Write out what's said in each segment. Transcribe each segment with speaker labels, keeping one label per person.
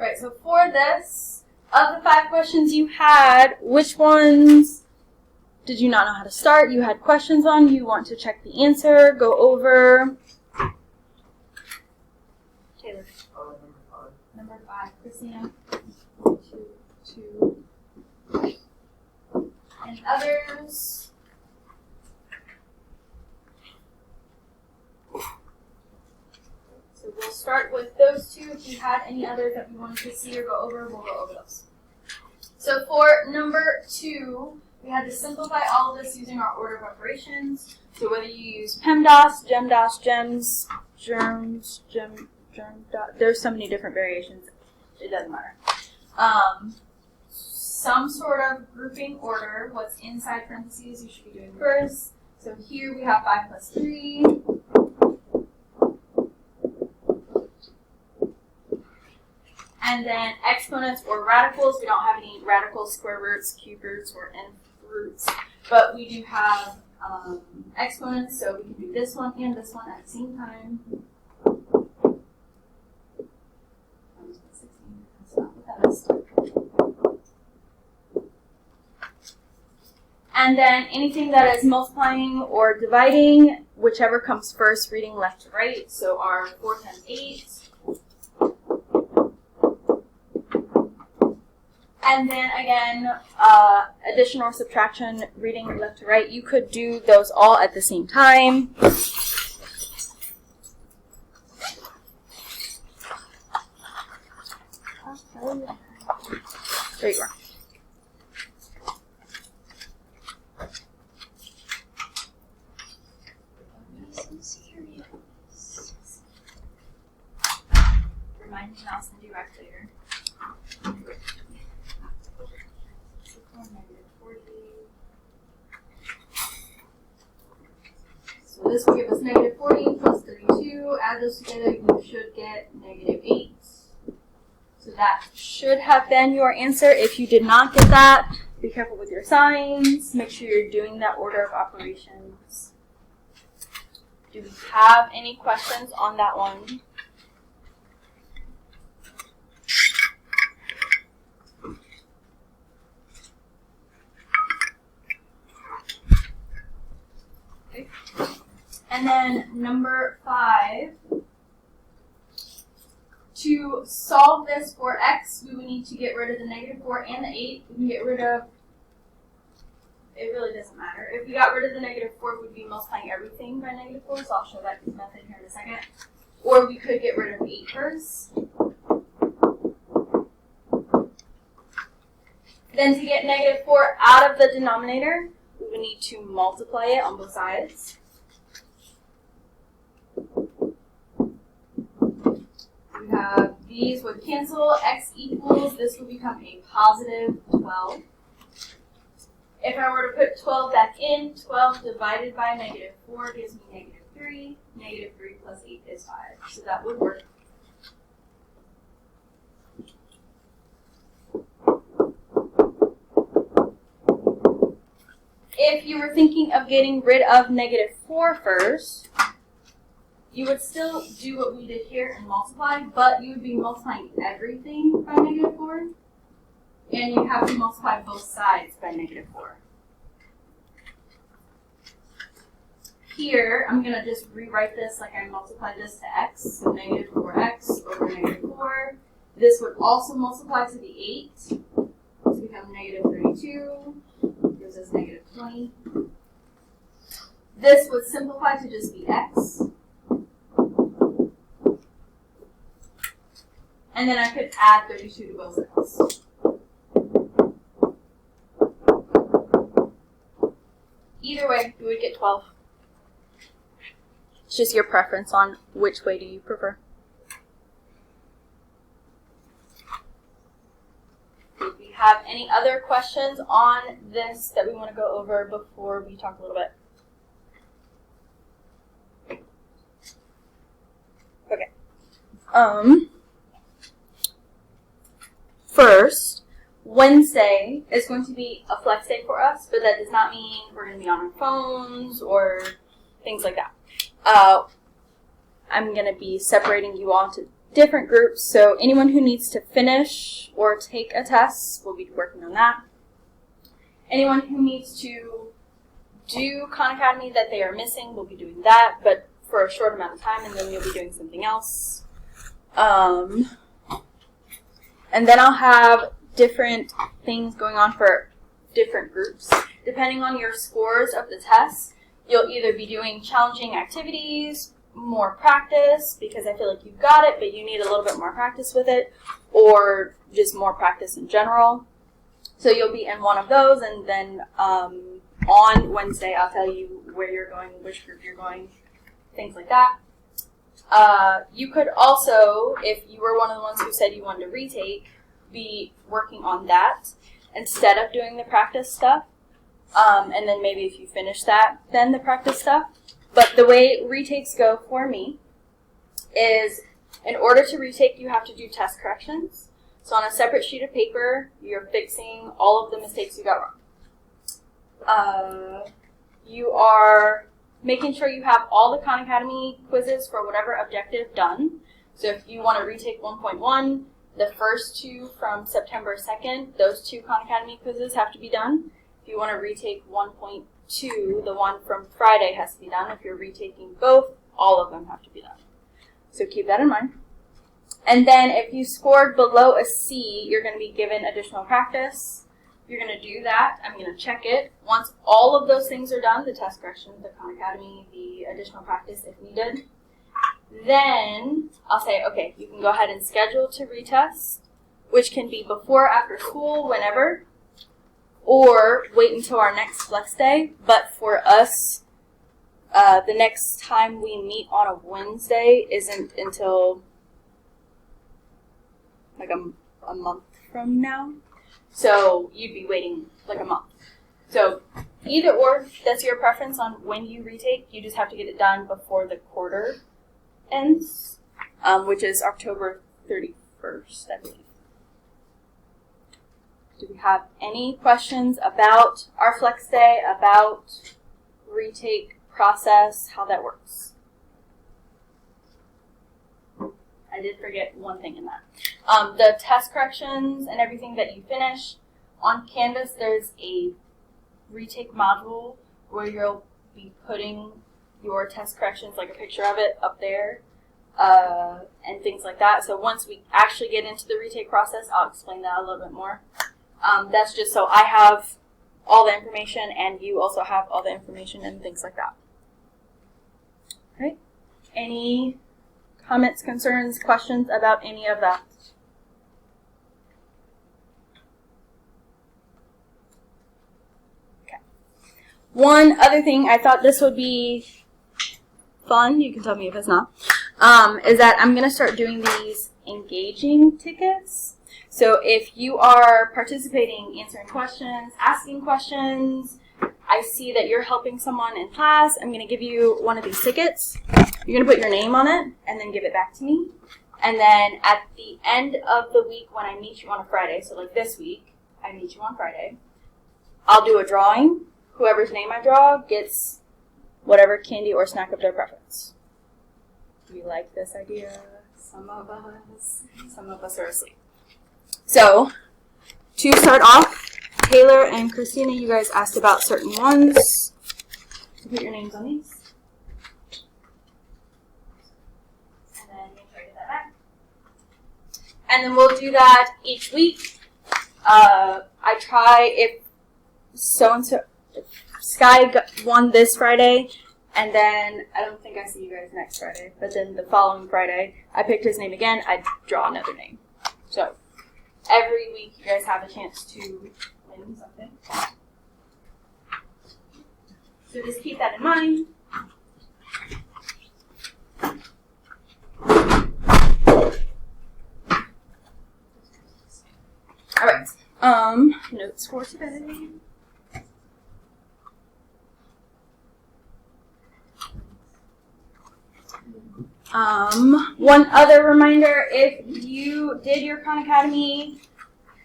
Speaker 1: Right, so for this, of the 5 questions you had, which ones did you not know how to start? You had questions on, you want to check the answer, go over. Taylor. Number 5, Christina. 2. And others. So we'll start with those 2. If you had any others that you wanted to see or go over, we'll go over those. So for number 2, we had to simplify all of this using our order of operations. So whether you use PEMDAS, GEMDAS, GEMS, GERMS, there's so many different variations, it doesn't matter. Some sort of grouping order, what's inside parentheses you should be doing first. So here we have 5 plus 3. And then exponents or radicals, we don't have any radicals, square roots, cube roots, or nth roots. But we do have exponents, so we can do this one and this one at the same time. That's not what that is. And then anything that is multiplying or dividing, whichever comes first, reading left to right. So our 4 times 8. And then again, addition or subtraction, reading left to right. You could do those all at the same time. There you are. Remind me, and I'll send you back later. So this will give us negative 40 plus 32. Add those together, you should get negative 8. So that should have been your answer. If you did not get that, be careful with your signs. Make sure you're doing that order of operations. Do we have any questions on that one? Okay. And then number 5, to solve this for x, we would need to get rid of the negative 4 and the 8. We can get rid of, it really doesn't matter. If we got rid of the negative 4, we'd be multiplying everything by negative 4, so I'll show that method here in a second. Or we could get rid of 8 first. Then to get negative 4 out of the denominator, we would need to multiply it on both sides. We have these would cancel, x equals, this would become a positive 12. If I were to put 12 back in, 12 divided by negative 4 gives me negative 3. Negative 3 plus 8 is 5. So that would work. If you were thinking of getting rid of negative 4 first, you would still do what we did here and multiply, but you would be multiplying everything by negative 4, and you have to multiply both sides by negative 4. Here, I'm going to just rewrite this like I multiplied this to x, so negative 4x over negative 4. This would also multiply to the 8, so become negative 32, gives us negative 20. This would simplify to just be x. And then I could add 32 to both sides. Either way, you would get 12. It's just your preference on which way do you prefer. Do we have any other questions on this that we want to go over before we talk a little bit? Okay. First, Wednesday is going to be a flex day for us, but that does not mean we're going to be on our phones or things like that. I'm going to be separating you all different groups. So anyone who needs to finish or take a test, we'll be working on that. Anyone who needs to do Khan Academy that they are missing, we'll be doing that, but for a short amount of time, and then you'll be doing something else. And then I'll have different things going on for different groups. Depending on your scores of the test, you'll either be doing challenging activities, more practice, because I feel like you've got it, but you need a little bit more practice with it, or just more practice in general. So you'll be in one of those, and then on Wednesday I'll tell you where you're going, which group you're going, things like that. You could also, if you were one of the ones who said you wanted to retake, be working on that instead of doing the practice stuff. And then maybe if you finish that, then the practice stuff. But the way retakes go for me is, in order to retake, you have to do test corrections. So on a separate sheet of paper, you're fixing all of the mistakes you got wrong. You are making sure you have all the Khan Academy quizzes for whatever objective done. So if you want to retake 1.1, the first two from September 2nd, those two Khan Academy quizzes have to be done. If you want to retake 1.2, the one from Friday has to be done. If you're retaking both, all of them have to be done. So keep that in mind. And then if you scored below a C, you're going to be given additional practice. You're going to do that. I'm going to check it. Once all of those things are done, the test correction, the Khan Academy, the additional practice if needed, then I'll say, okay, you can go ahead and schedule to retest, which can be before, after school, whenever, or wait until our next flex day. But for us, the next time we meet on a Wednesday isn't until like a month from now. So you'd be waiting like a month. So either or, that's your preference on when you retake. You just have to get it done before the quarter ends, which is October 31st, I believe. Do we have any questions about our flex day, about retake process, how that works? I did forget one thing in that. The test corrections and everything that you finish, on Canvas there's a retake module where you'll be putting your test corrections, like a picture of it, up there, and things like that. So once we actually get into the retake process, I'll explain that a little bit more. That's just so I have all the information and you also have all the information and things like that. Okay. Any comments, concerns, questions about any of that? Okay. One other thing, I thought this would be fun, you can tell me if it's not, is that I'm going to start doing these engaging tickets. So if you are participating, answering questions, asking questions, I see that you're helping someone in class, I'm going to give you one of these tickets. You're going to put your name on it and then give it back to me. And then at the end of the week when I meet you on a Friday, so like this week, I meet you on Friday, I'll do a drawing. Whoever's name I draw gets whatever candy or snack of their preference. Do you like this idea? Some of us are asleep. So, to start off, Taylor and Christina, you guys asked about certain ones. So put your names on these. And then make sure I get that back. And then we'll do that each week. I try, if so-and-so, Sky won this Friday, and then I don't think I see you guys next Friday, but then the following Friday, I picked his name again, I draw another name. So, every week you guys have a chance to win something. So just keep that in mind. Alright, notes for today. One other reminder, if you did your Khan Academy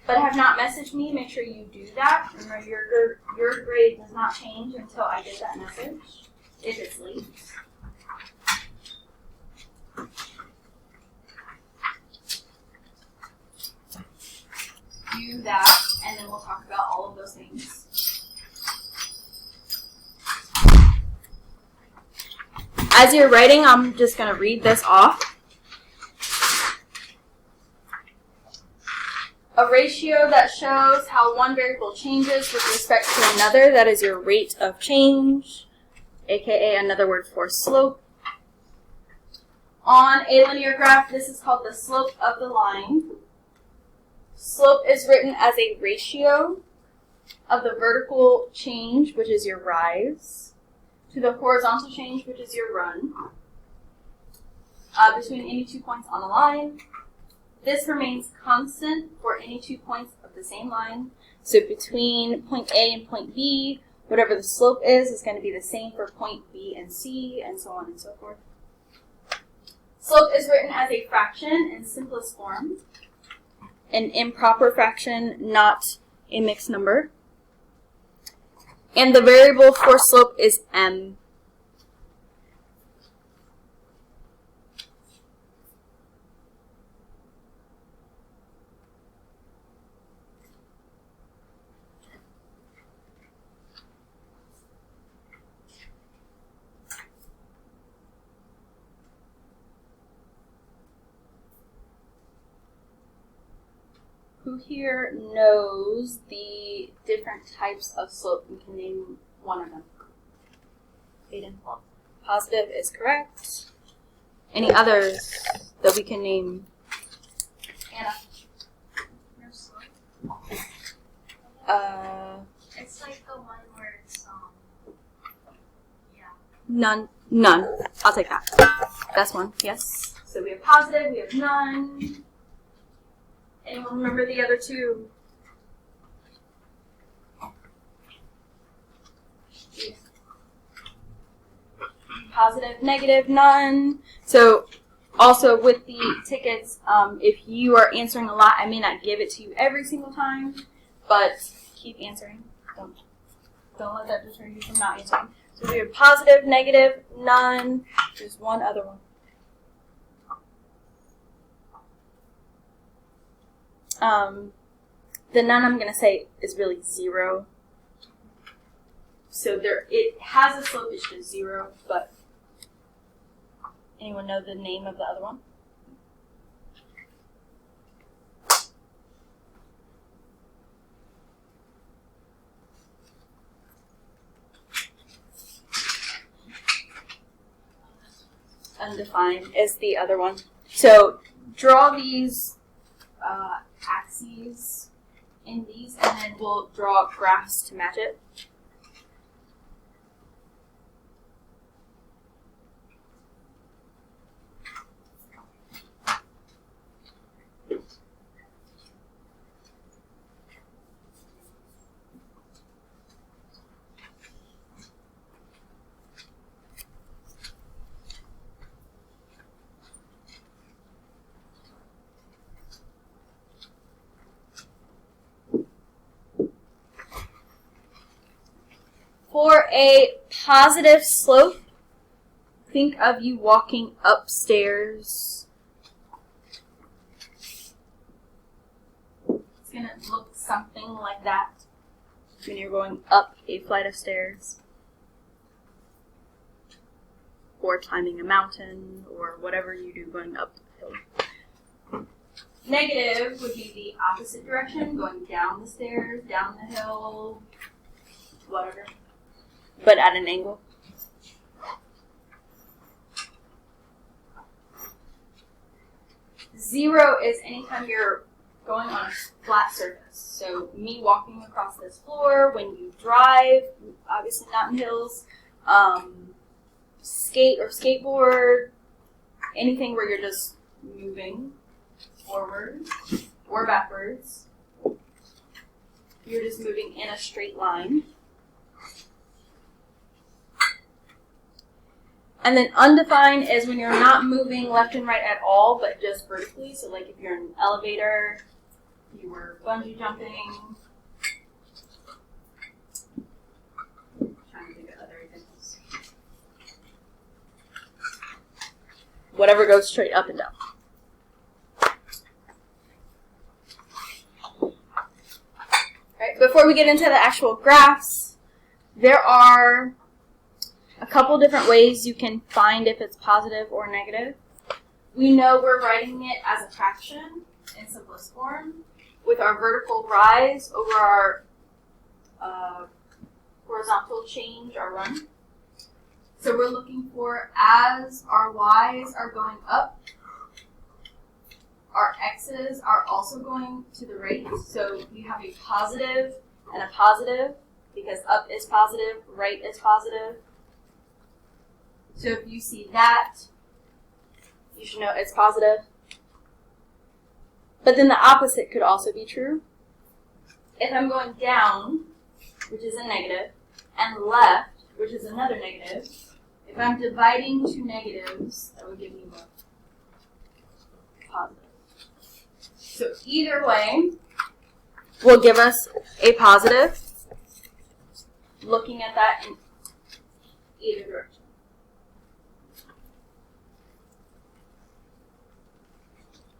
Speaker 1: but have not messaged me, make sure you do that. Remember, your grade does not change until I get that message, if it's late. As you're writing, I'm just going to read this off. A ratio that shows how one variable changes with respect to another, that is your rate of change, aka another word for slope. On a linear graph, this is called the slope of the line. Slope is written as a ratio of the vertical change, which is your rise, to the horizontal change, which is your run, between any 2 points on a line. This remains constant for any 2 points of the same line. So between point A and point B, whatever the slope is going to be the same for point B and C, and so on and so forth. Slope is written as a fraction in simplest form, an improper fraction, not a mixed number. And the variable for slope is m. Who here knows the different types of slope? We can name one of them. Aiden. Positive is correct. Any others that we can name? Anna.
Speaker 2: No slope. It's like the one where it's yeah.
Speaker 1: None. I'll take that. That's one. Yes. So we have positive. We have none. Anyone remember the other two? Positive, negative, none. So also with the tickets, if you are answering a lot, I may not give it to you every single time, but keep answering. Don't let that deter you from not answering. So we have positive, negative, none. There's one other one. The none I'm going to say is really 0. So it has a slope, it's just 0, but anyone know the name of the other one? Undefined is the other one. So draw these axes in these, and then we'll draw graphs to match it. For a positive slope, think of you walking upstairs. It's going to look something like that when you're going up a flight of stairs, or climbing a mountain, or whatever you do going up the hill. Negative would be the opposite direction, going down the stairs, down the hill, whatever, but at an angle. Zero is anytime you're going on a flat surface. So me walking across this floor, when you drive, obviously not in hills, skate or skateboard, anything where you're just moving forward or backwards. You're just moving in a straight line. And then undefined is when you're not moving left and right at all, but just vertically. So like if you're in an elevator, you were bungee jumping. Trying to think of other examples. Whatever goes straight up and down. Right, before we get into the actual graphs, there are a couple different ways you can find if it's positive or negative. We know we're writing it as a fraction in simplest form with our vertical rise over our horizontal change, our run. So we're looking for as our y's are going up, our x's are also going to the right. So you have a positive and a positive because up is positive, right is positive. So if you see that, you should know it's positive. But then the opposite could also be true. If I'm going down, which is a negative, and left, which is another negative, if I'm dividing two negatives, that would give me what? Positive. So either way will give us a positive, looking at that in either direction.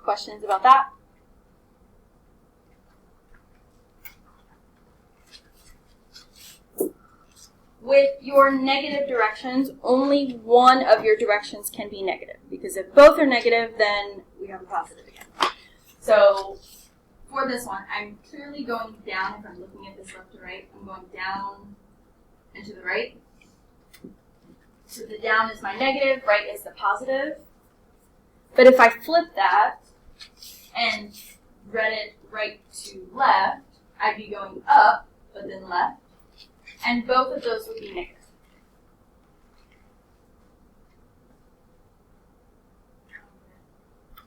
Speaker 1: Questions about that? With your negative directions, only one of your directions can be negative. Because if both are negative, then we have a positive again. So for this one, I'm clearly going down if I'm looking at this left to right. I'm going down and to the right. So the down is my negative, right is the positive. But if I flip that and read it right to left, I'd be going up, but then left. And both of those would be negative.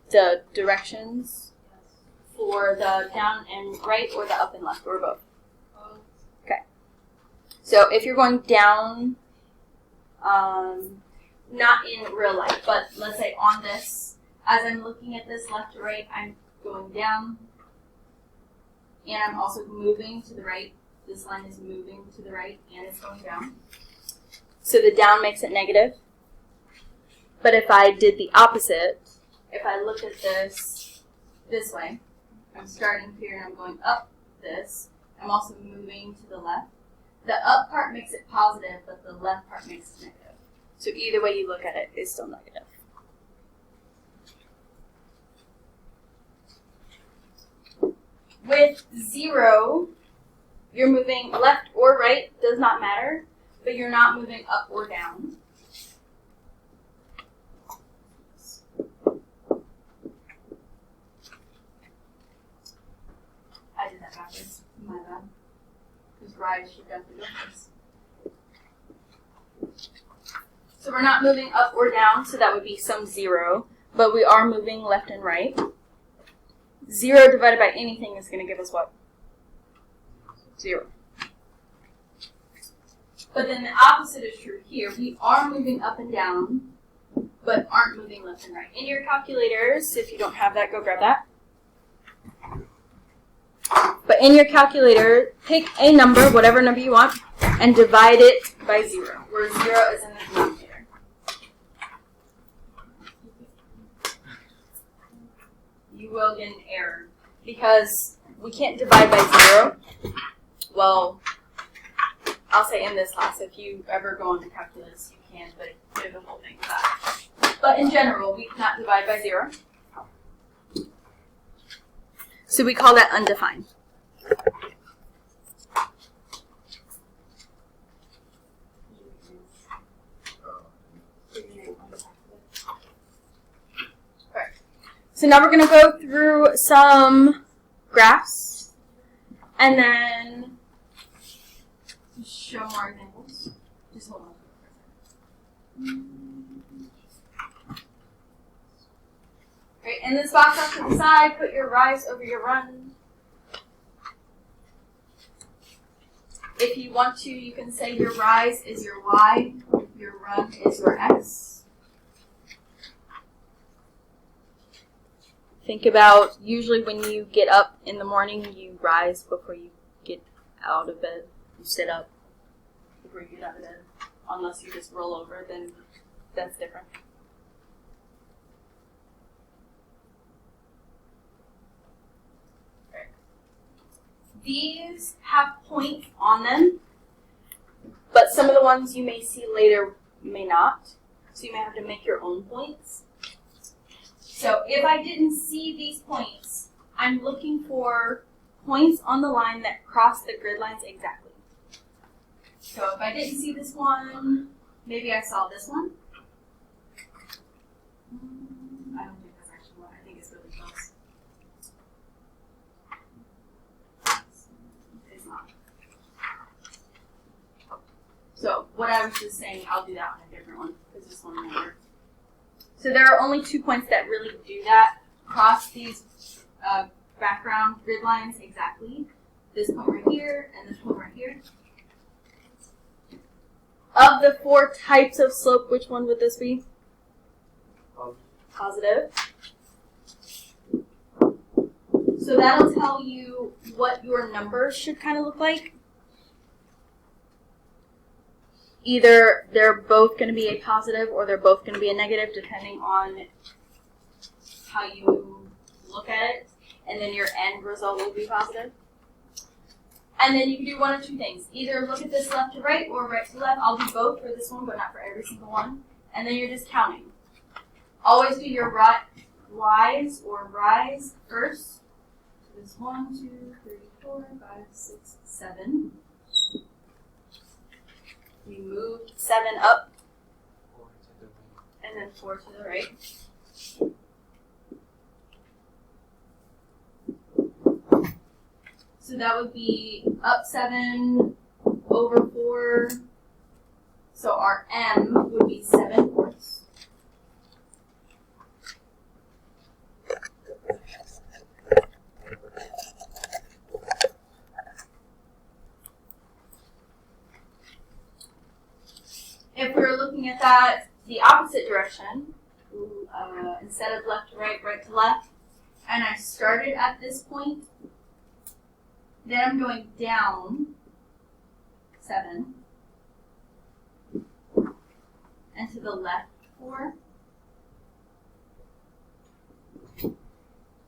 Speaker 1: The directions for the down and right or the up and left, or both? Okay. So if you're going down, not in real life, but let's say on this, as I'm looking at this left to right, I'm going down, and I'm also moving to the right. This line is moving to the right, and it's going down. So the down makes it negative. But if I did the opposite, if I looked at this way, I'm starting here and I'm going up this, I'm also moving to the left. The up part makes it positive, but the left part makes it negative. So either way you look at it, it's still negative. With 0, you're moving left or right, does not matter, but you're not moving up or down. I did that backwards, my bad. Because rise should definitely go first. So we're not moving up or down, so that would be some 0, but we are moving left and right. 0 divided by anything is going to give us what? 0. But then the opposite is true here. We are moving up and down, but aren't moving left and right. In your calculators, if you don't have that, go grab that. But in your calculator, pick a number, whatever number you want, and divide it by 0, where 0 is in the denominator. You will get an error, because we can't divide by 0. Well, I'll say in this class, if you ever go on to calculus, you can, but there's a whole thing for that. But in general, we cannot divide by 0. So we call that undefined. Alright. So now we're going to go through some graphs, and then show more examples. Just hold on. Right, in this box off to the side, put your rise over your run. If you want to, you can say your rise is your y, your run is your x. Think about, usually when you get up in the morning, you rise before you get out of bed. You sit up before you get out of bed. Unless you just roll over, then that's different. Right. These have points on them, but some of the ones you may see later may not. So you may have to make your own points. So if I didn't see these points, I'm looking for points on the line that cross the grid lines exactly. So if I didn't see this one, maybe I saw this one. I don't think that's actually one. I think it's really close. It's not. So what I was just saying, I'll do that on a different one because this one won't work. So there are only 2 points that really do that, cross these background grid lines exactly. This point right here and this point right here. Of the 4 types of slope, which one would this be? Positive. So that'll tell you what your numbers should kind of look like. Either they're both going to be a positive or they're both going to be a negative, depending on how you look at it. And then your end result will be positive. And then you can do one of 2 things. Either look at this left to right or right to left. I'll do both for this one, but not for every single one. And then you're just counting. Always do your Y's or rise first. So this 1, 2, 3, 4, 5, 6, 7. We moved 7 up. And then 4 to the right. So that would be up 7 over 4. So our M would be 7/4. If we were looking at that the opposite direction, instead of left to right, right to left, and I started at this point, then I'm going down 7, and to the left 4.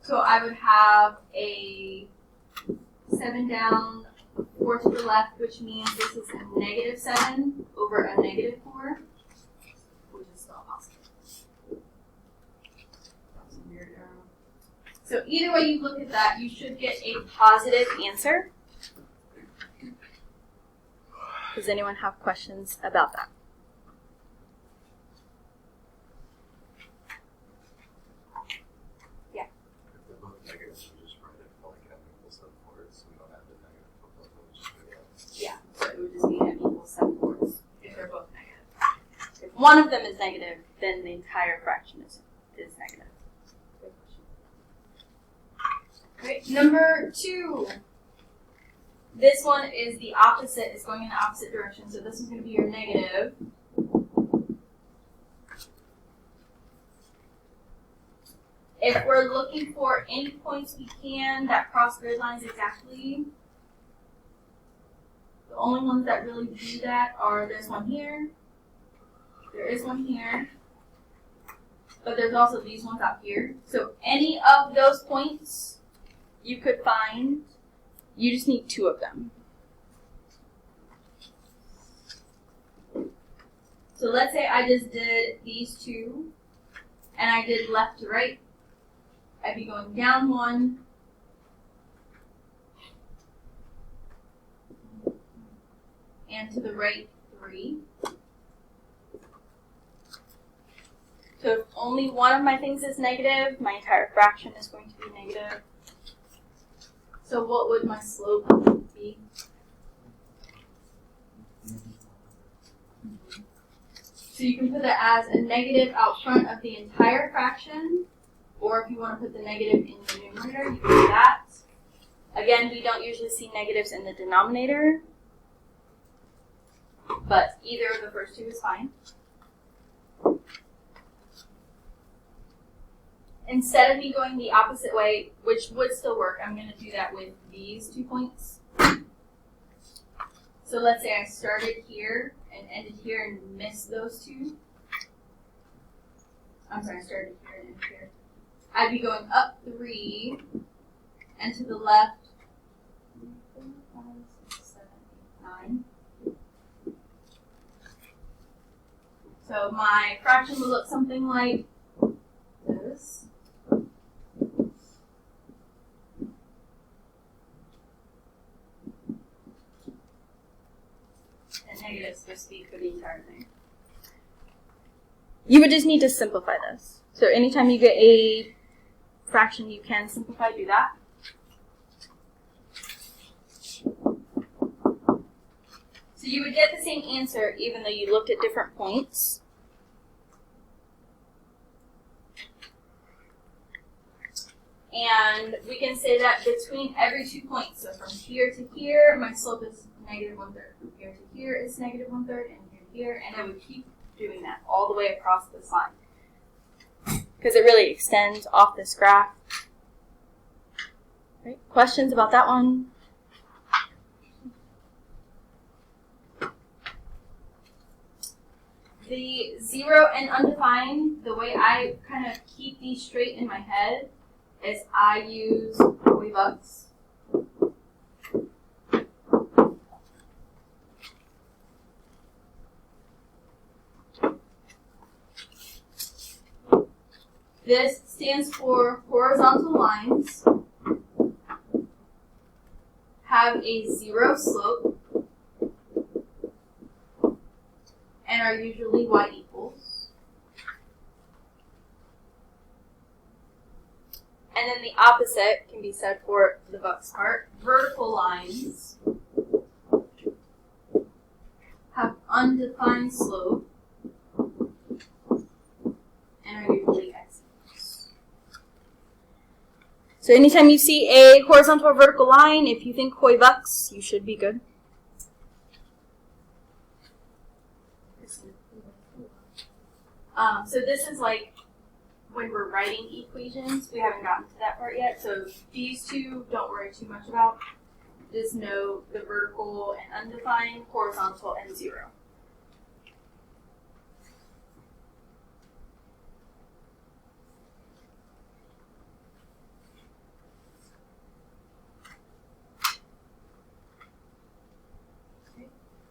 Speaker 1: So I would have a 7 down, 4 to the left, which means this is a -7 over a -4, which is still positive. That's a weird arrow. So either way you look at that, you should get a positive answer. Does anyone have questions about that? Yeah.
Speaker 3: If they're both negatives, we just write it like M equals 7/4, so we don't have the negative of both of them, just do that.
Speaker 1: Yeah, so it would just be M equals 7/4 if they're both negative. If one of them is negative, then the entire fraction is negative. Good question. Great. Number 2. This one is the opposite, it's going in the opposite direction, so this is going to be your negative. If we're looking for any points we can that cross grid lines exactly, the only ones that really do that are there's one here, there is one here, but there's also these ones out here. So any of those points you could find, you just need 2 of them. So let's say I just did these 2, and I did left to right. I'd be going down 1, and to the right 3. So if only one of my things is negative, my entire fraction is going to be negative. So what would my slope be? So you can put that as a negative out front of the entire fraction, or if you want to put the negative in the numerator, you can do that. Again, we don't usually see negatives in the denominator, but either of the first 2 is fine. Instead of me going the opposite way, which would still work, I'm going to do that with these 2 points. So let's say I started here and ended here and missed those 2. I'm sorry, I started here and ended here. I'd be going up 3 and to the left 4, 5, 6, 7, 8, 9. So my fraction would look something like this. And negative is supposed to be for the entire thing. You would just need to simplify this. So anytime you get a fraction you can simplify, do that. So you would get the same answer even though you looked at different points. And we can say that between every 2 points, so from here to here, my slope is negative 1/3. From here to here is negative 1/3, and here to here, and I would keep doing that all the way across this line. Because it really extends off this graph. Right. Questions about that one? The 0 and undefined, the way I kind of keep these straight in my head is I use Hoy-Bucks. This stands for horizontal lines have a 0 slope and are usually y equals. And then the opposite can be said for the Bucks part. Vertical lines have undefined slope and are usually x equals. So anytime you see a horizontal or vertical line, if you think Hoy-Bucks, you should be good. So this is like when we're writing equations. We haven't gotten to that part yet. So these two, don't worry too much about. Just know the vertical and undefined, horizontal and 0.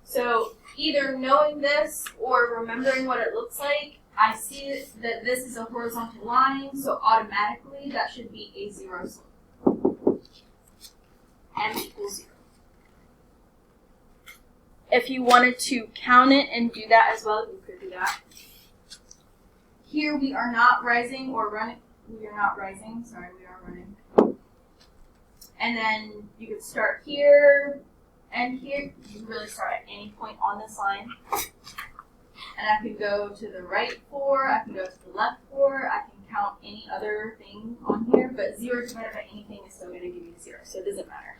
Speaker 1: So either knowing this or remembering what it looks like, I see that this is a horizontal line, so automatically that should be a 0 slope. M equals 0. If you wanted to count it and do that as well, you could do that. Here we are not rising or running. We are not rising, sorry, we are running. And then you could start here and here. You can really start at any point on this line. And I can go to the right 4, I can go to the left 4, I can count any other thing on here, but 0 divided by anything is still going to give you 0, so it doesn't matter.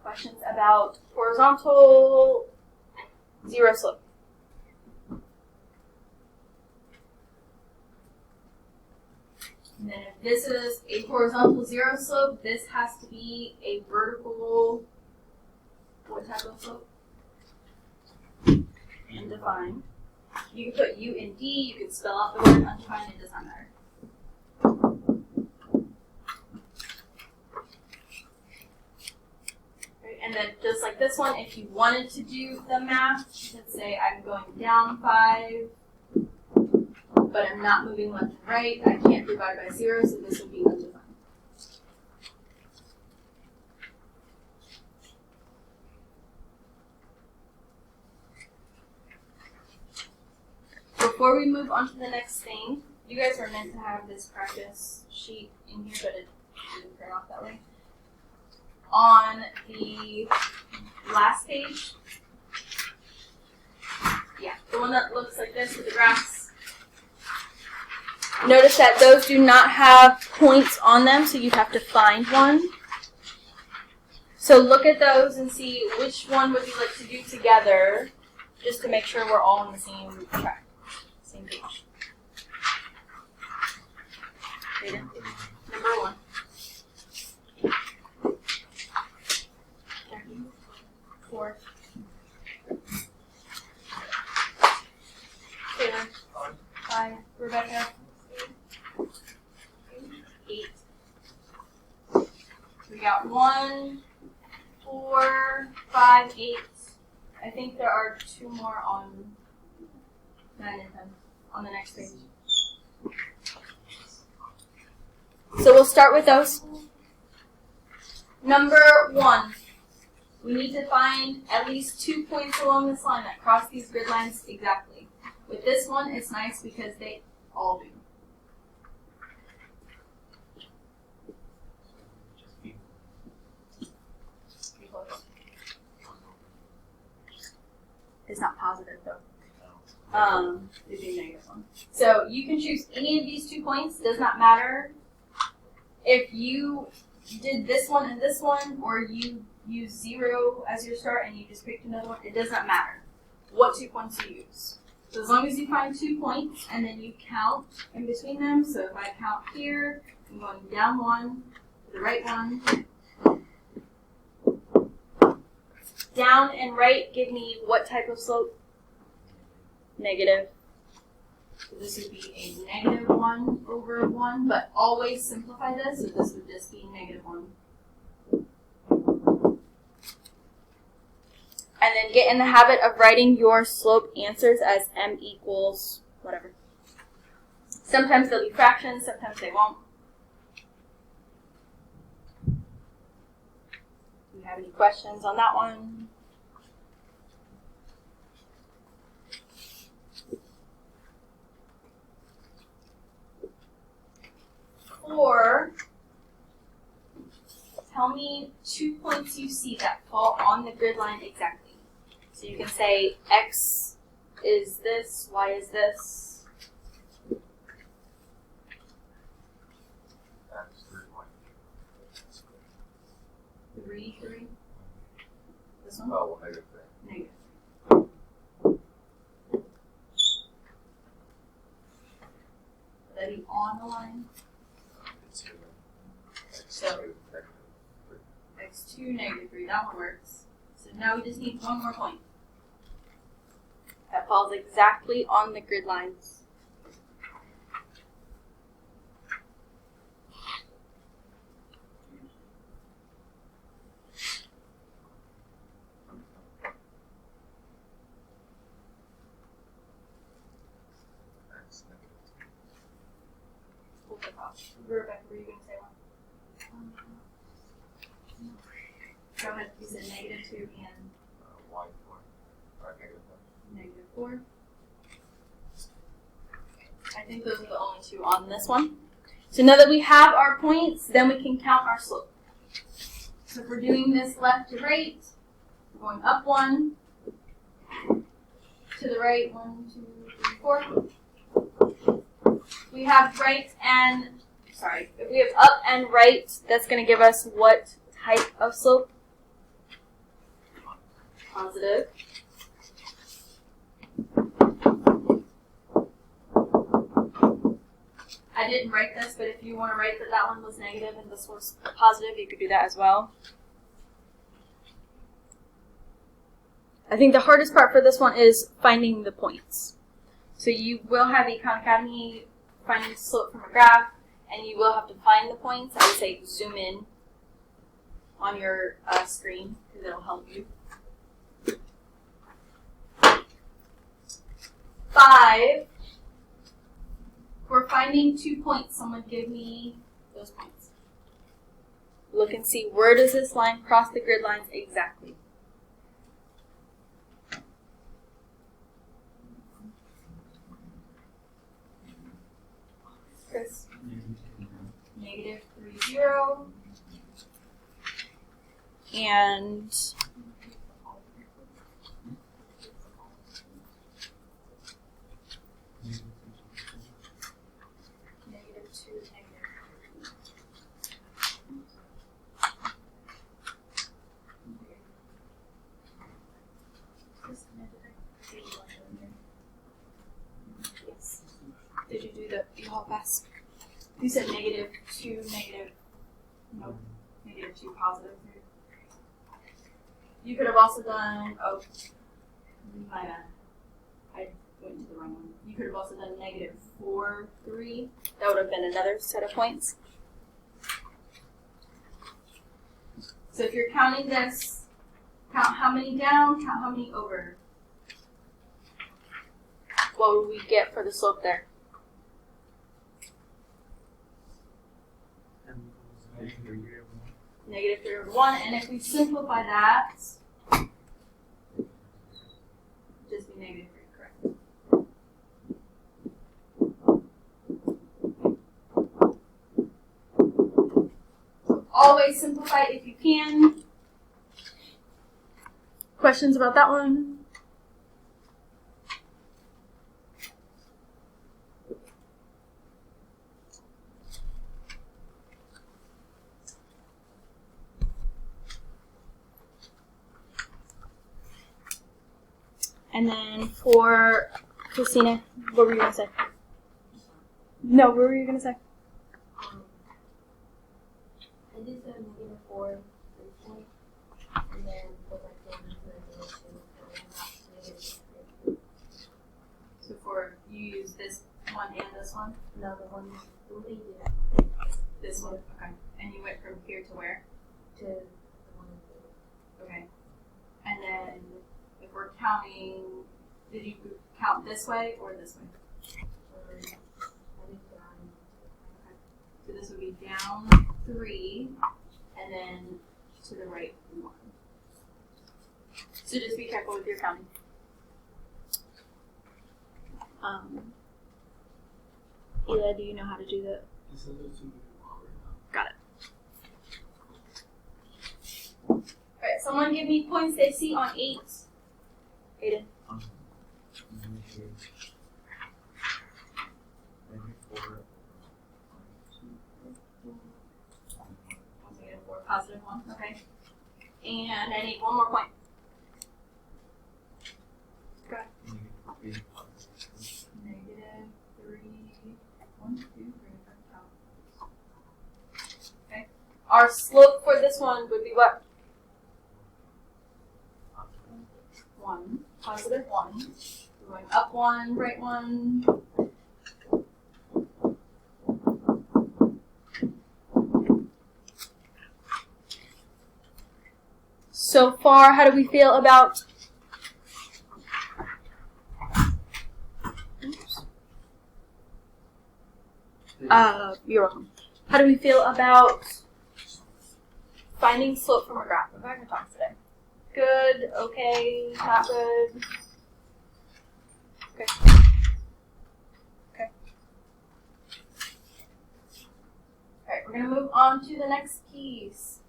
Speaker 1: Questions about horizontal 0 slope? And then if this is a horizontal 0 slope, this has to be a vertical, what type of slope? Undefined. You can put U and D, you can spell out the word undefined, it does not matter. Right, and then just like this one, if you wanted to do the math, you could say I'm going down 5, but I'm not moving left and right. I can't divide by 0, so this would be undefined. Before we move on to the next thing, you guys were meant to have this practice sheet in here, but it didn't print off that way. On the last page, yeah, the one that looks like this with the graphs. Notice that those do not have points on them, so you have to find one. So look at those and see which one would you like to do together, just to make sure we're all on the same track, same page. Number 1. Four. Taylor. 5. Rebecca. 8. We got 1, 4, 5, 8. I think there are 2 more on 9 and 10 on the next page. So we'll start with those. Number 1. We need to find at least 2 points along this line that cross these grid lines exactly. With this one, it's nice because they all do. It's not positive though. It'd be a negative one. So you can choose any of these 2 points. Does not matter if you did this one and this one, or you use 0 as your start and you just picked another one. It does not matter what 2 points you use. So as long as you find 2 points and then you count in between them. So if I count here, I'm going down 1 to the right 1. Down and right give me what type of slope? Negative. So this would be a negative 1 over 1, but always simplify this, so this would just be negative 1. And then get in the habit of writing your slope answers as m equals whatever. Sometimes they'll be fractions, sometimes they won't. Do you have any questions on that one? Or tell me 2 points you see that fall on the grid line exactly. So you can say x is this, y is this.
Speaker 3: That's
Speaker 1: 3, 3. This one?
Speaker 3: Oh, well, negative 3.
Speaker 1: Negative. Would that be on the line?
Speaker 3: It's 2.
Speaker 1: So x2, negative 3. That one works. So now we just need 1 more point. That falls exactly on the grid lines.
Speaker 3: That's negative 2.
Speaker 1: Rebecca, were you going to say one? Go ahead. You said negative 2 and
Speaker 3: Y4. Or negative 4.
Speaker 1: negative 4. I think those are the only 2 on this one. So now that we have our points, then we can count our slope. So if we're doing this left to right, we're going up 1, to the right, 1, 2, 3, 4. We have if we have up and right, that's going to give us what type of slope? Positive. I didn't write this, but if you want to write that that one was negative and this was positive, you could do that as well. I think the hardest part for this one is finding the points. So you will have the Khan Academy finding the slope from a graph, and you will have to find the points. I would say zoom in on your screen because it'll help you. 5. We're finding 2 points. Someone give me those points. Look and see, where does this line cross the grid lines exactly? Chris? Negative 3, 0. And negative 2, negative 3. Yes. Did you do the all fast? You said negative 2, negative. Nope. Negative 2, positive 3. You could have also done, my bad. I went to the wrong one. You could have also done negative 4, 3. That would have been another set of points. So if you're counting this, count how many down, count how many over. What would we get for the slope there? -3/1. And if we simplify that, just be -3, correct? So always simplify if you can. Questions about that one? And then for Christina, what were you going to say? No, what were you going to say?
Speaker 2: I did the -4 3 and then go back down to -2.
Speaker 1: So for, you use this one and this one?
Speaker 2: No, the one they did
Speaker 1: This one? Okay. And you went from here to where?
Speaker 2: to the one
Speaker 1: Okay. And then if we're counting, did you count this way or this way?
Speaker 2: I did down.
Speaker 1: So this would be down 3 and then to the right 1. So just be careful with your counting. Ela, do you know how to do that? Got it. Alright, someone give me points they see on 8. Aiden. +1, okay. And I need one more point. Go ahead. -3, 1, 2, 3, count. Okay. Our slope for this one would be what? 1, +1. We're going up 1, right 1. So far, how do we feel about? You're welcome. How do we feel about finding slope from a graph? We're not going to talk today. Good, okay, not good. Okay. Okay. Alright, we're going to move on to the next piece.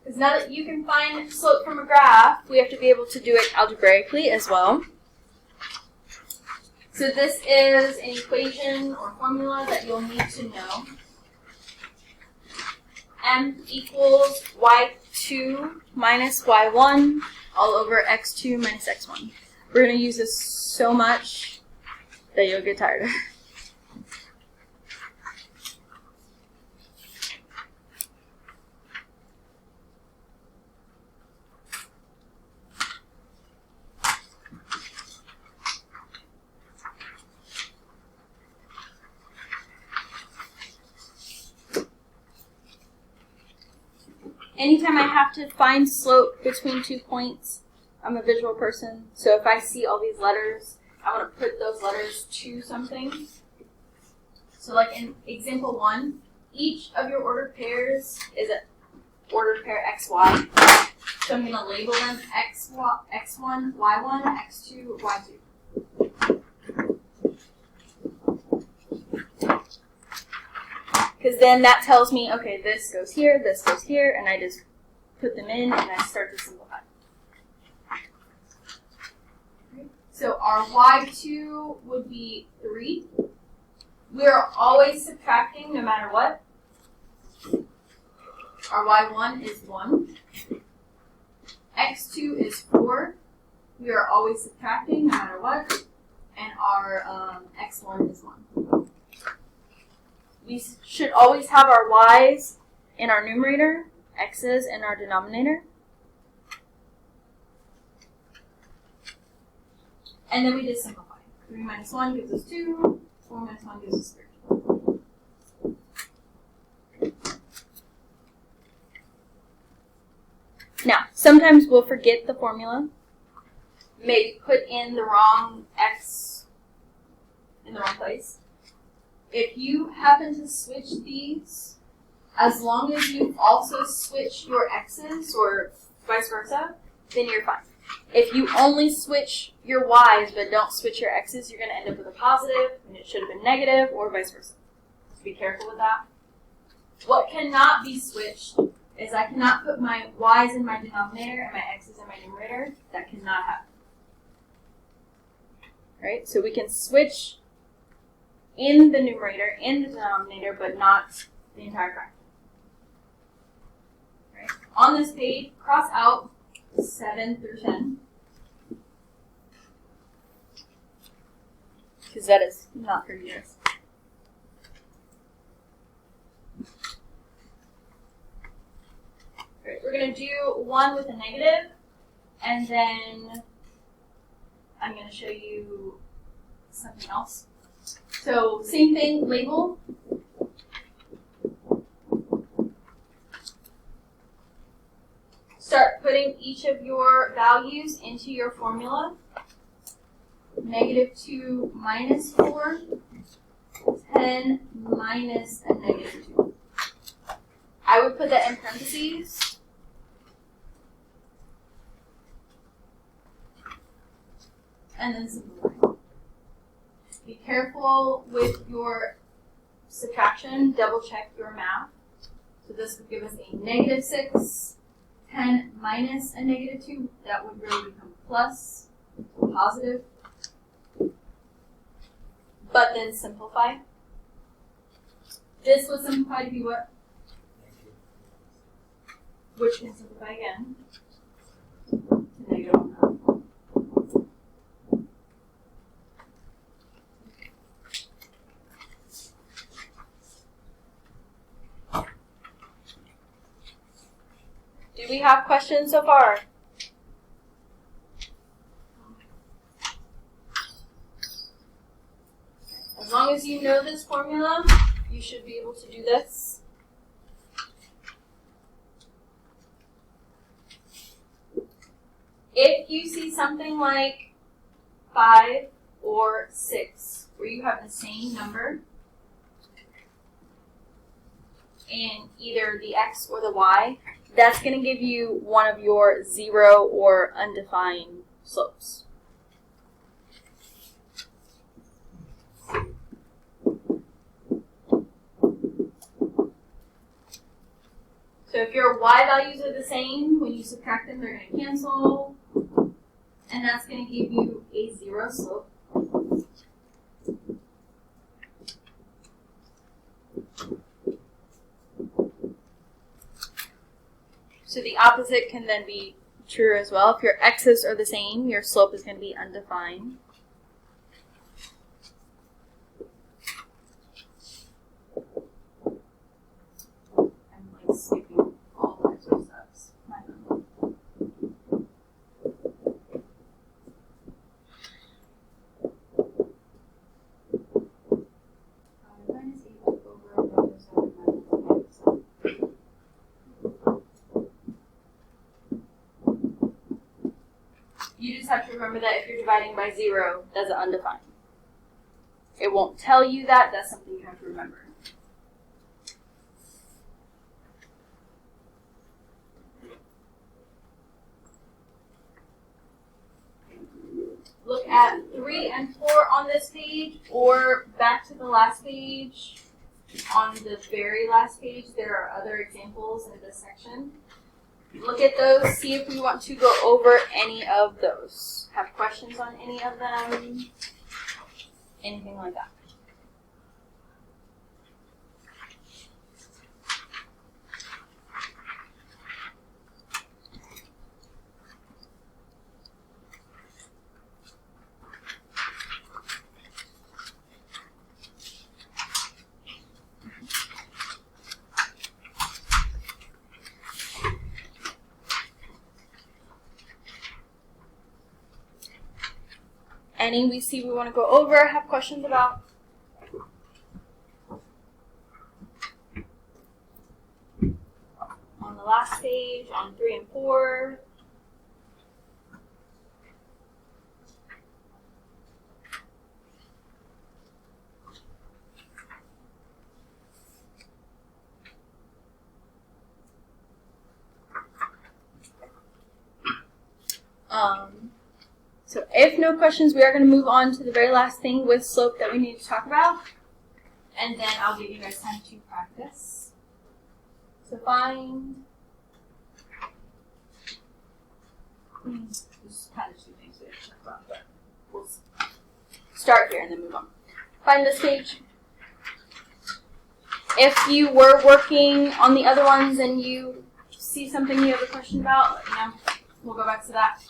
Speaker 1: Because now that you can find slope from a graph, we have to be able to do it algebraically as well. So this is an equation or formula that you'll need to know. M equals y2 minus y1 all over x2 minus x1. We're going to use this so much that you'll get tired of it. Anytime I have to find slope between 2 points, I'm a visual person, so if I see all these letters, I want to put those letters to something. So like in example 1, each of your ordered pairs is an ordered pair XY. So I'm going to label them X1, Y1, X2, Y2. Because then that tells me, okay, this goes here, and I just put them in and I start to simplify. So our y2 would be 3. We are always subtracting no matter what. Our y1 is 1. x2 is 4. We are always subtracting no matter what. And our x1 is 1. We should always have our y's in our numerator, x's in our denominator. And then we just simplify. 3 minus 1 gives us 2. 4 minus 1 gives us 3. Sometimes we'll forget the formula. Maybe put in the wrong x in the wrong place. If you happen to switch these, as long as you also switch your x's or vice versa, then you're fine. If you only switch your y's but don't switch your x's, you're going to end up with a positive, and it should have been negative, or vice versa. So be careful with that. What cannot be switched is I cannot put my y's in my denominator and my x's in my numerator. That cannot happen. Right? So we can switch in the numerator, in the denominator, but not the entire fraction. Right? On this page, cross out 7 through 10. Because that is not for you guys. Alright, we're going to do one with a negative, and then I'm going to show you something else. So, same thing, label. Start putting each of your values into your formula. -2 minus 4, 10 minus a -2. I would put that in parentheses. And then simplify. Be careful with your subtraction. Double check your math. So this would give us a -6. 10 minus a -2, that would really become plus, positive. But then simplify. This would simplify to be what? Which can simplify again to -1/2. Do we have questions so far? As long as you know this formula, you should be able to do this. If you see something like 5 or 6, where you have the same number in either the x or the y, that's going to give you one of your 0 or undefined slopes. So if your y values are the same, when you subtract them, they're going to cancel, and that's going to give you a 0 slope. So the opposite can then be true as well. If your x's are the same, your slope is going to be undefined. I'm like skipping all types of steps. My bad. 5 minus 8 over -7 minus 7. You just have to remember that if you're dividing by 0, that's an undefined. It won't tell you that. That's something you have to remember. Look at 3 and 4 on this page, or back to the last page. On the very last page, there are other examples in this section. Look at those, see if we want to go over any of those. Have questions on any of them? Anything like that. Any we see we want to go over, have questions about? On the last page, on 3 and 4. So if no questions, we are going to move on to the very last thing with slope that we need to talk about. And then I'll give you guys time to practice. So find... There's kind of two things we have to talk about, but we'll start here and then move on. Find this page. If you were working on the other ones and you see something you have a question about, let me know. We'll go back to that.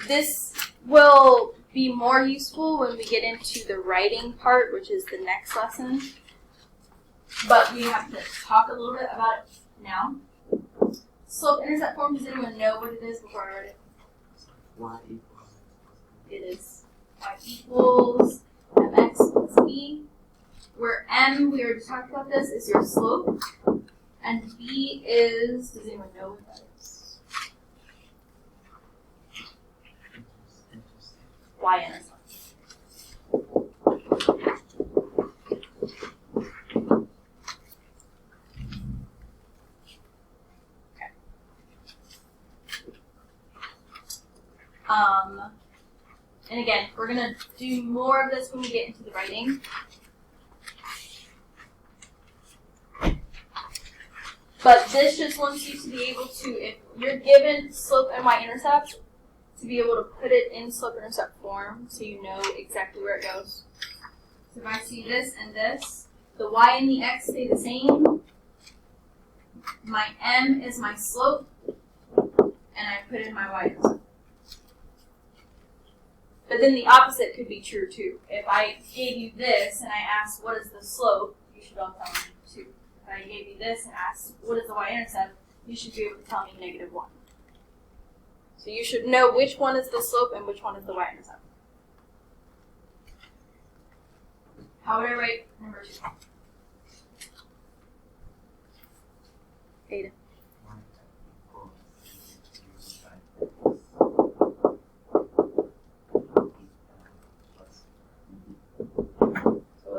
Speaker 1: This will be more useful when we get into the writing part, which is the next lesson. But we have to talk a little bit about it now. Slope-intercept form, does anyone know what it is before I write it?
Speaker 3: Y equals.
Speaker 1: It is y equals mx plus b, where m, we already talked about this, is your slope, and b is, does anyone know what that is? Y-intercept. And again, we're going to do more of this when we get into the writing. But this just wants you to be able to, if you're given slope and y-intercept, to be able to put it in slope-intercept form so you know exactly where it goes. So if I see this and this, the y and the x stay the same. My m is my slope, and I put in my y-intercept. But then the opposite could be true too. If I gave you this and I asked what is the slope, you should all tell me 2. If I gave you this and asked what is the y-intercept, you should be able to tell me -1. So you should know which one is the slope and which one is the y-intercept. How would I write number 2? Ada.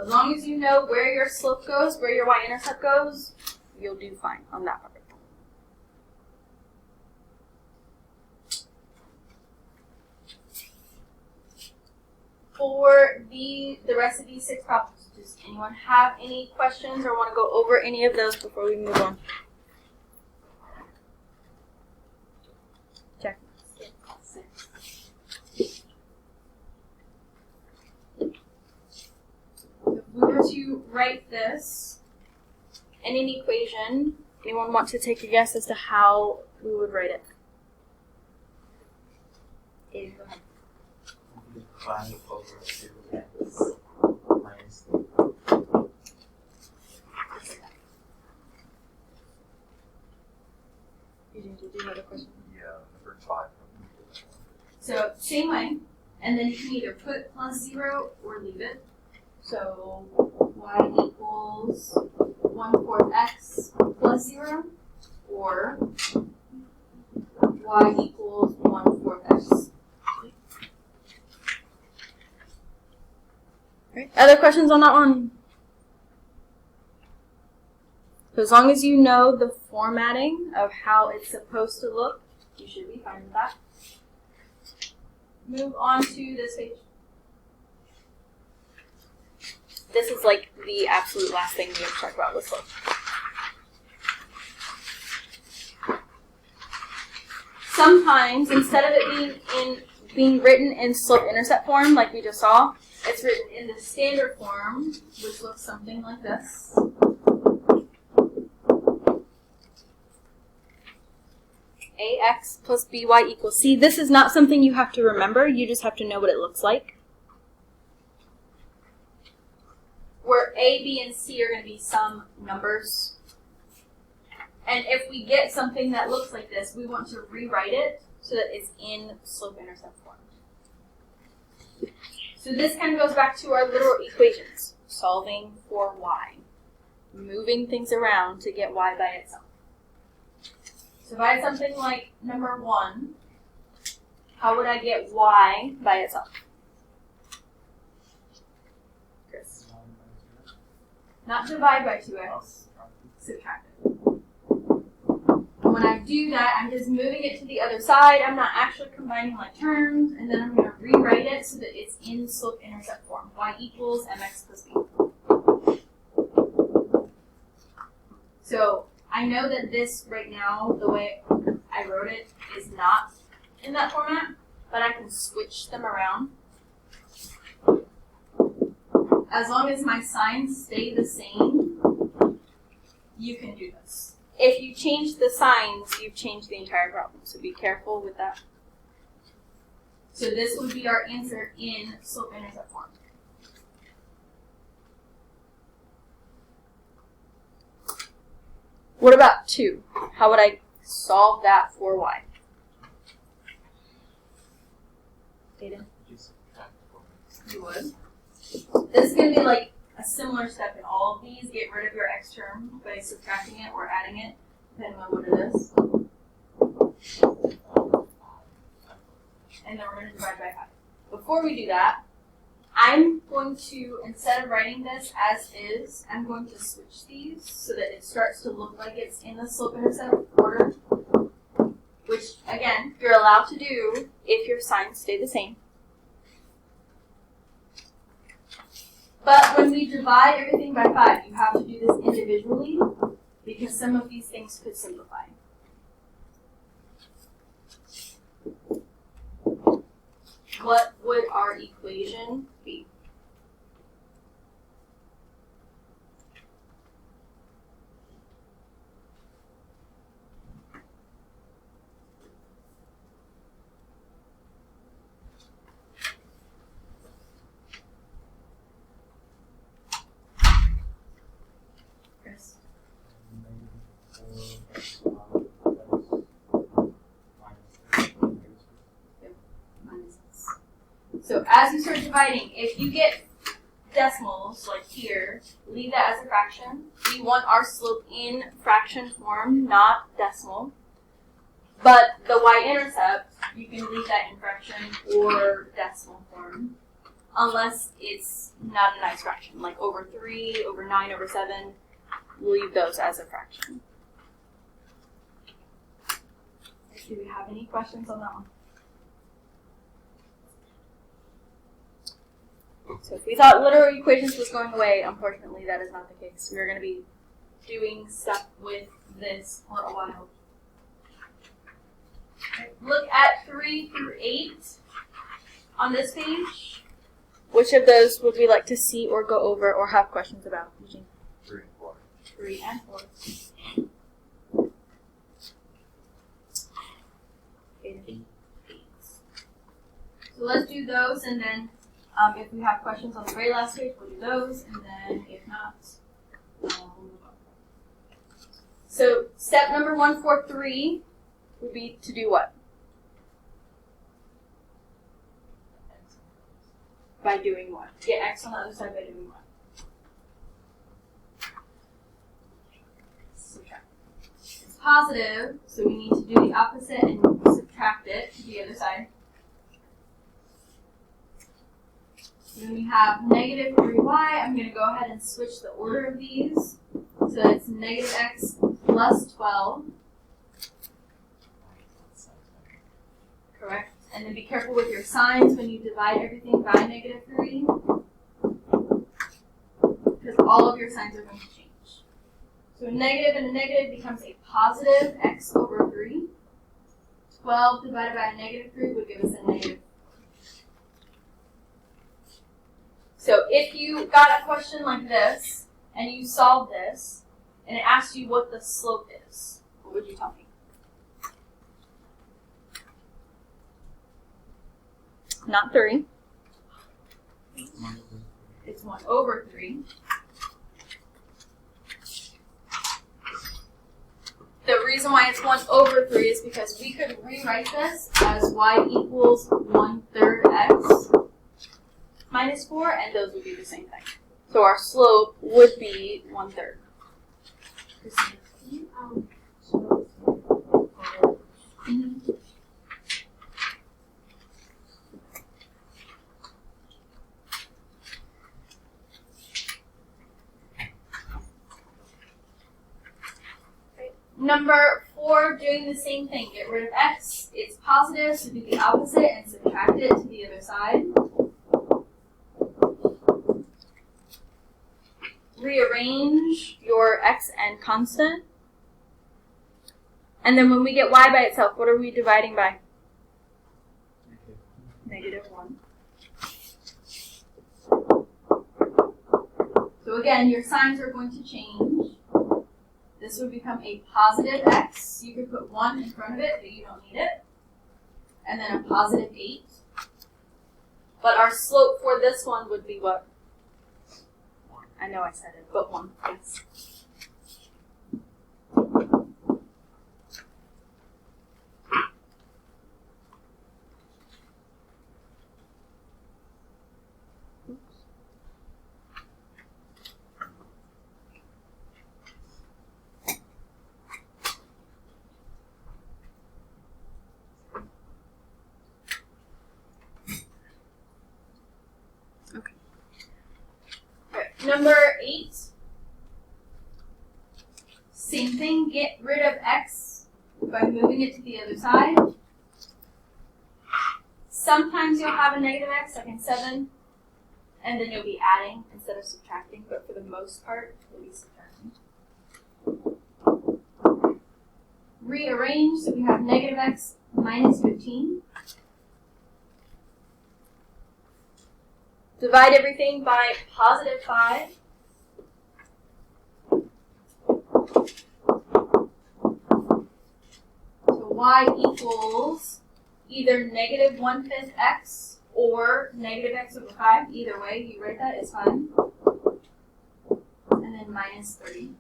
Speaker 1: As long as you know where your slope goes, where your y-intercept goes, you'll do fine on that part. For the rest of these 6 problems, does anyone have any questions or want to go over any of those before we move on? Check. If we were to write this in an equation, anyone want to take a guess as to how we would write it? Aiden, go ahead.
Speaker 3: 5 over 2x minus.
Speaker 1: Did you have a question?
Speaker 3: Yeah, number 5.
Speaker 1: So same way, and then you can either put +0 or leave it. So y equals 1/4 x plus 0, or y equals 1/4 x. Right. Other questions on that one? So as long as you know the formatting of how it's supposed to look, you should be fine with that. Move on to this page. This is like the absolute last thing we have to talk about with slope. Sometimes, instead of it being written in slope-intercept form, like we just saw, it's written in the standard form, which looks something like this. AX plus BY equals C. This is not something you have to remember, you just have to know what it looks like. Where A, B, and C are going to be some numbers. And if we get something that looks like this, we want to rewrite it so that it's in slope-intercept form. So this kind of goes back to our literal equations. Solving for y. Moving things around to get y by itself. So if I had something like number 1, how would I get y by itself? Chris? Not divide by 2x, subtract it. when I do that, I'm just moving it to the other side. I'm not actually combining my terms, and then I'm going to rewrite it so that it's in slope-intercept form. Y equals mx plus b. So I know that this right now, the way I wrote it, is not in that format, but I can switch them around. As long as my signs stay the same, you can do this. If you change the signs, you've changed the entire problem, so be careful with that. So this would be our answer in slope-intercept form. What about 2? How would I solve that for y? Aiden? You would. This is going to be like a similar step in all of these. Get rid of your x term by subtracting it or adding it, depending on what it is. And then we're going to divide by 5. Before we do that, I'm going to, instead of writing this as is, I'm going to switch these so that it starts to look like it's in the slope-intercept order, which, again, you're allowed to do if your signs stay the same. But when we divide everything by 5, you have to do this individually because some of these things could simplify. What would our equation be? Chris? So as you start dividing, if you get decimals, like here, leave that as a fraction. We want our slope in fraction form, not decimal. But the y-intercept, you can leave that in fraction or decimal form, unless it's not a nice fraction, like over 3, over 9, over 7. Leave those as a fraction. Do we have any questions on that one? So if we thought literal equations was going away, unfortunately that is not the case. We're going to be doing stuff with this for a while. Okay. Look at 3 through 8 on this page. Which of those would we like to see or go over or have questions about? Eugene?
Speaker 3: 3 and 4.
Speaker 1: 3 and 4. Eight. So let's do those, and then if we have questions on the very last page, we'll do those, and then if not, we'll move on. So step number 143 would be to do what? By doing what? Get x on the other side by doing what? Subtract. It's positive, so we need to do the opposite and subtract it to the other side. Then we have negative 3y. I'm going to go ahead and switch the order of these. So it's negative x plus 12. Correct. And then be careful with your signs when you divide everything by negative 3. Because all of your signs are going to change. So a negative and a negative becomes a positive x over 3. 12 divided by a negative 3 would give us a negative. So if you got a question like this, and you solved this, and it asked you what the slope is, what would you tell me? Not 3. It's 1 over 3. The reason why it's 1 over 3 is because we could rewrite this as y equals 1/3 x minus 4, and those would be the same thing. So our slope would be 1/3. Number 4 24, doing the same thing. Get rid of x. It's positive, so do the opposite and subtract it to the other side. Rearrange your x and constant. And then when we get y by itself, what are we dividing by? -1. So again, your signs are going to change. This would become a positive x. You could put 1 in front of it, but you don't need it. And then a positive 8. But our slope for this one would be what? I know I said it, but 1, yes. Number 8, same thing, get rid of x by moving it to the other side. Sometimes you'll have a negative x, like in 7, and then you'll be adding instead of subtracting, but for the most part, you'll be subtracting. Rearrange, so we have negative x minus 15. Divide everything by positive 5. So y equals either negative 1/5 x or negative x over 5. Either way, you write that, it's fine. And then minus 30.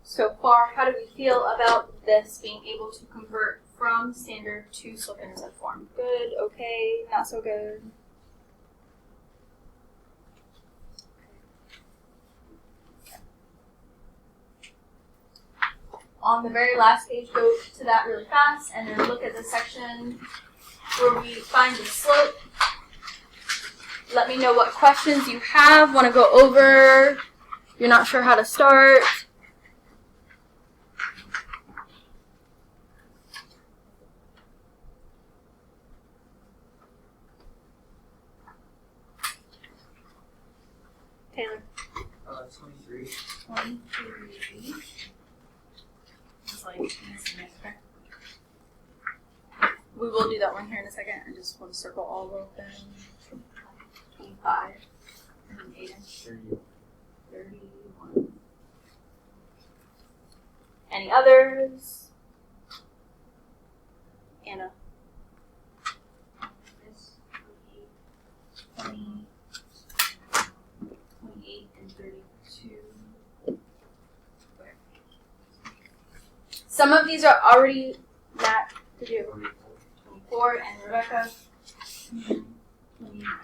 Speaker 1: So far, how do we feel about this being able to convert from standard to slope-intercept form? Good, okay, not so good. On the very last page, go to that really fast and then look at the section where we find the slope. Let me know what questions you have, want to go over, you're not sure how to start. Taylor.
Speaker 4: 23.
Speaker 1: 23. It's like, we will do that one here in a second. I just want to circle all of them. 25. And then Aiden. 31. Any others? Anna. 20. 28 and 32. Okay. Some of these are already Matt to do. 24 and Rebecca. 29.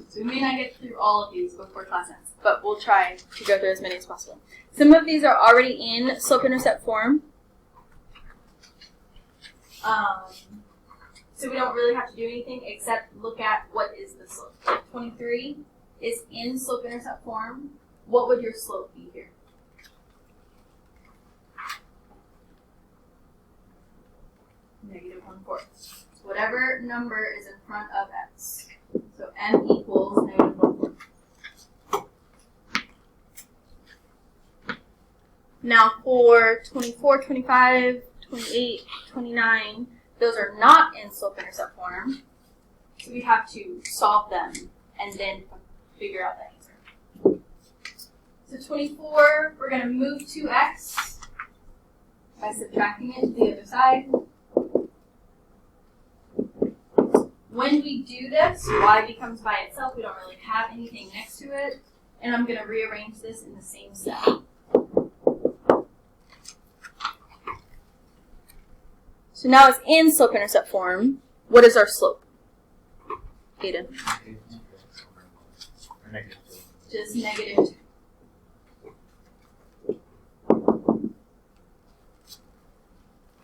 Speaker 1: So we may not get through all of these before class ends, but we'll try to go through as many as possible. Some of these are already in slope-intercept form. So we don't really have to do anything except look at what is the slope. 23 is in slope-intercept form. What would your slope be here? -1/4. So whatever number is in front of x. So m equals -1/4. Now for 24, 25, 28, 29, those are not in slope-intercept form. So we have to solve them and then figure out the answer. So 24, we're going to move 2x by subtracting it to the other side. When we do this, y becomes by itself. We don't really have anything next to it. And I'm going to rearrange this in the same step. So now it's in slope-intercept form. What is our slope? Aiden. Just -2.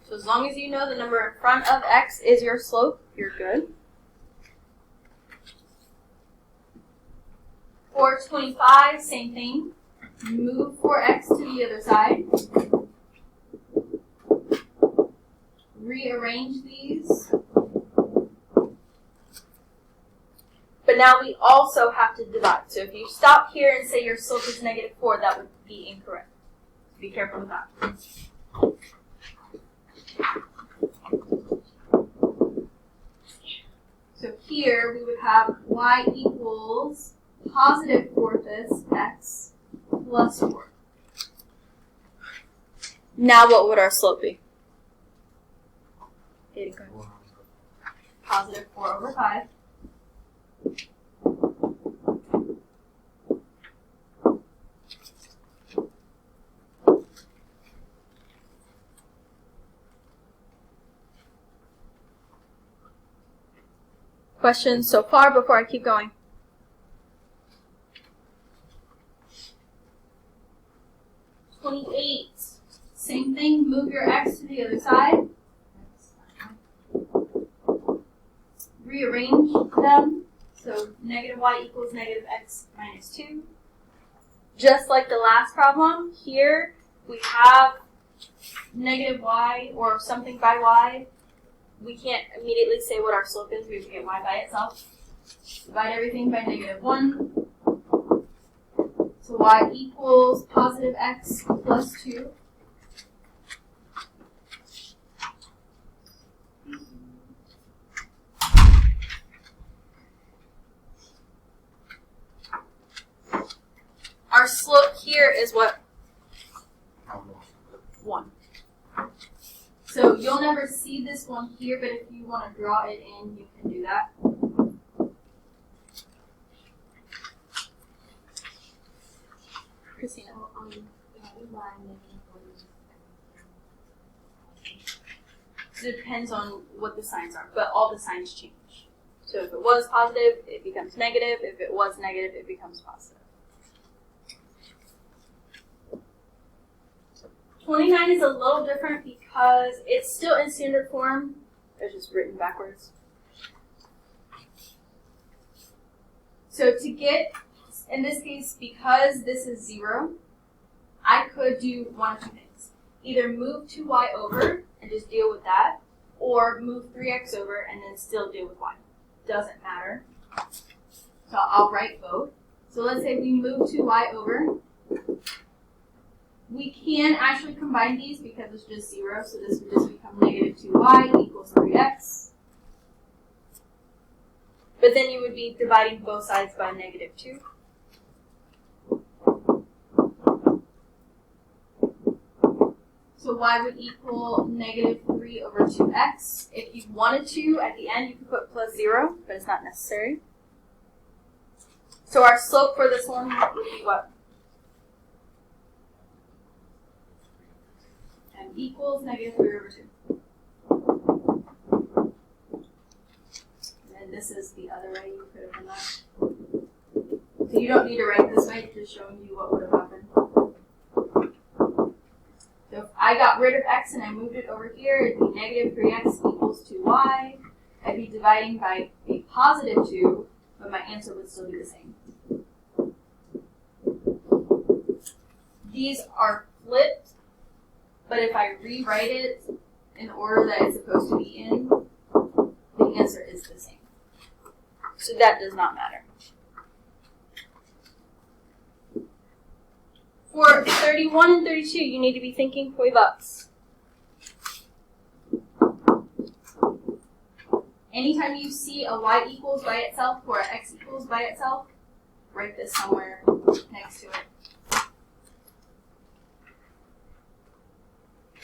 Speaker 1: So as long as you know the number in front of x is your slope, you're good. 425, same thing. Move 4x to the other side. Rearrange these. But now we also have to divide. So if you stop here and say your slope is -4, that would be incorrect. Be careful with that. So here we would have y equals +4/5 x plus 4. Now what would our slope be? +4/5. Questions so far before I keep going? Same thing, move your x to the other side. Rearrange them. So -y equals -x minus 2. Just like the last problem, here we have -y or something by y. We can't immediately say what our slope is. We have to get y by itself. Divide everything by -1. So y equals +x plus 2. Our slope here is what? 1. So you'll never see this one here, but if you want to draw it in, you can do that. Christina. It depends on what the signs are, but all the signs change. So if it was positive, it becomes negative. If it was negative, it becomes positive. 29 is a little different because it's still in standard form. It's just written backwards. So to get, in this case, because this is 0, I could do one of two things. Either move 2y over and just deal with that, or move 3x over and then still deal with y. Doesn't matter. So I'll write both. So let's say we move 2y over. We can actually combine these because it's just 0, so this would just become -2y equals 3x. But then you would be dividing both sides by -2. So y would equal -3/2x. If you wanted to, at the end you could put +0, but it's not necessary. So our slope for this one would be what? And equals -3/2. And then this is the other way you could have done that. So you don't need to write this way, it's just showing you what would have happened. So if I got rid of x and I moved it over here, it'd be -3x equals 2y. I'd be dividing by a +2, but my answer would still be the same. These are flipped, but if I rewrite it in the order that it's supposed to be in, the answer is the same. So that does not matter. For 31 and 32, you need to be thinking toy bucks. Anytime you see a y equals by itself or an x equals by itself, write this somewhere next to it.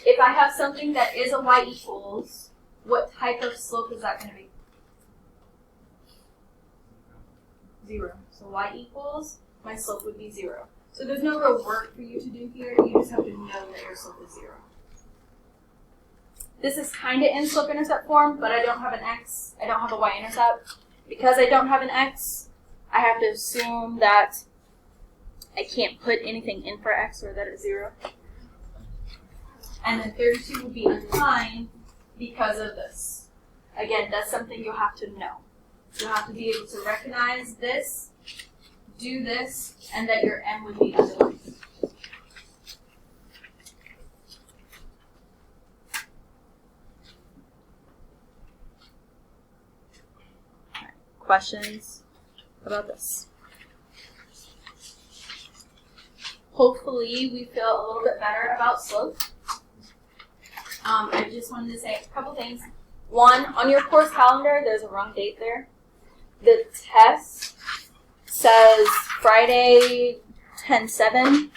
Speaker 1: If I have something that is a y equals, what type of slope is that going to be? 0. So y equals, my slope would be 0. So there's no real work for you to do here. You just have to know that your slope is 0. This is kind of in slope-intercept form, but I don't have an x. I don't have a y-intercept. Because I don't have an x, I have to assume that I can't put anything in for x or that it's 0. and then 32 would be undefined because of this. Again, that's something you'll have to know. You'll have to be able to recognize this, do this, and that your M would be underlined. Questions about this? Hopefully we feel a little bit better about slope. I just wanted to say a couple things. One, on your course calendar, there's a wrong date there. The test says Friday 10/7,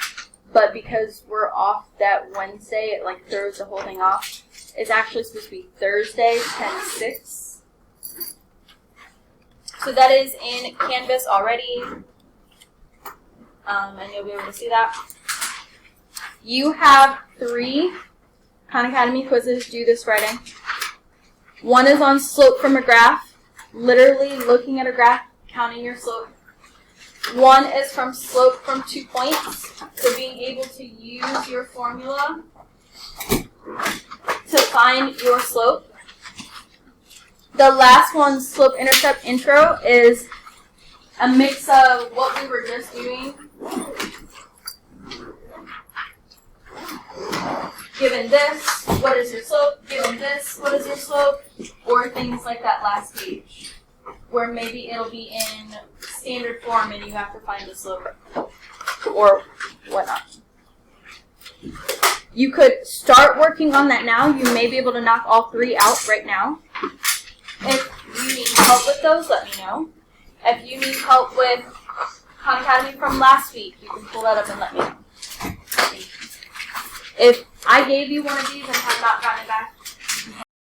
Speaker 1: but because we're off that Wednesday, it like throws the whole thing off. It's actually supposed to be Thursday 10/6. So that is in Canvas already, and you'll be able to see that. You have 3 Khan Academy quizzes due this Friday. One is on slope from a graph, literally looking at a graph, counting your slope. One is from slope from 2 points, so being able to use your formula to find your slope. The last one, slope-intercept intro, is a mix of what we were just doing. Given this, what is your slope? Given this, what is your slope? Or things like that last page, where maybe it'll be in standard form and you have to find the slope or whatnot. You could start working on that now. You may be able to knock all 3 out right now. If you need help with those, let me know. If you need help with Khan Academy from last week, you can pull that up and let me know. If I gave you one of these and have not gotten it back,